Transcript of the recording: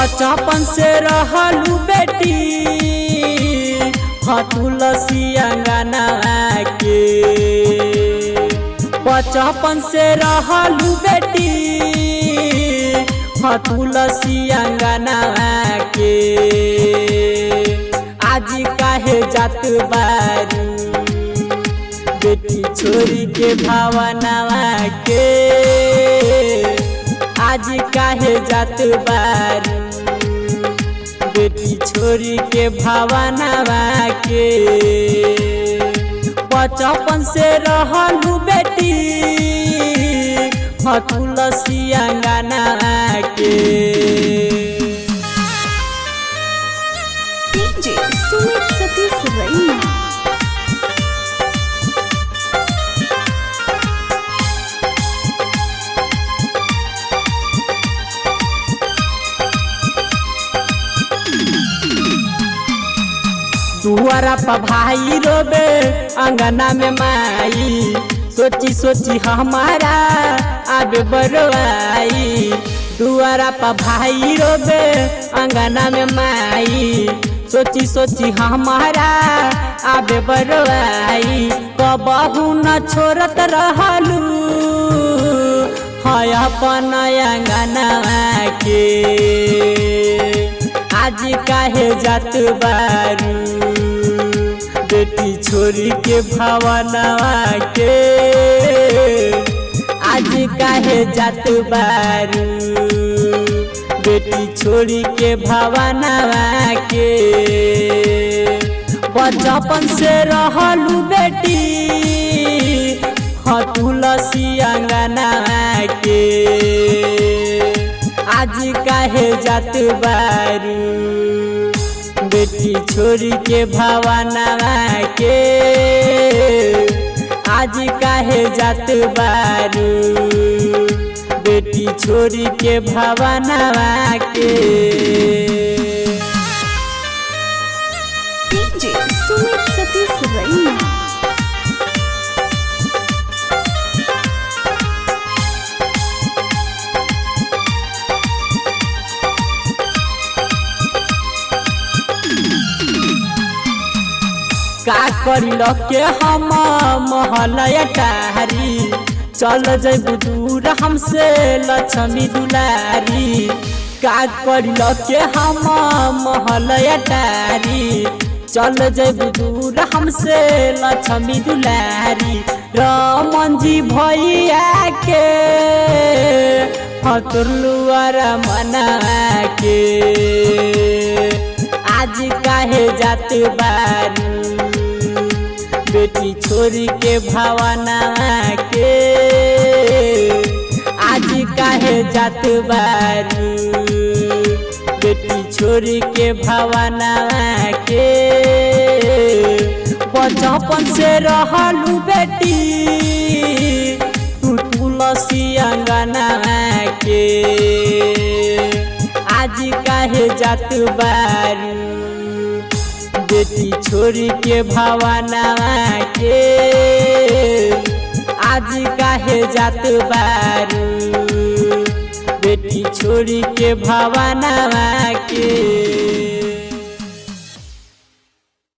बचपन से रहलू बेटी तुलसी अंगना के। बचपन से रहलू बेटी तुलसी अंगना के। आज काहे जात बारू बेटी छोरी के भावना के। आज काहे जात बारू बेटी छोरी के भावना के। बचपन से रहलू बेटी तुलसी अंगना के। डीजे सुमित सतीश रैना। दुआरा पर भाई रोबे अंगना में माई। सोची सोची हमारा आबे बरवाई। दुआरा पर भाई रोबे अंगना में माई। सोची सोची हमारा आबे बरवाई। कबहू न छोड़त रहलू है अपन अंगना के। आज काहे जात बारू बेटी छोरी के भावना के। आज काहे जात बारू बेटी छोरी के भावना के। बचपन से रहलू बेटी तुलसी अंगना के। आज काहे जात बारू बेटी छोरी के भावना के। आज काहे जात बारू बेटी छोरी के भावना के। डीजे सुमित सतीश रैना। का करिल के हम महलया टारी। चल जैबू दूर हमसे लक्ष्मी दुलारी। का करिल के हम महलया टारी। चल जैबू दूर हमसे लक्ष्मी दुलारी। रमन जी भैया के तुलुआरा मना के। आज काहे जात बारू बेटी छोरी के भावना के। आज काहे जात बारू बेटी छोरी के भावना के। बचपन से रहलू बेटी तुलसी अंगना के। आज काहे जात बारू बेटी छोरी के भावना के। आज काहे जात बारू बेटी छोरी के भावना के।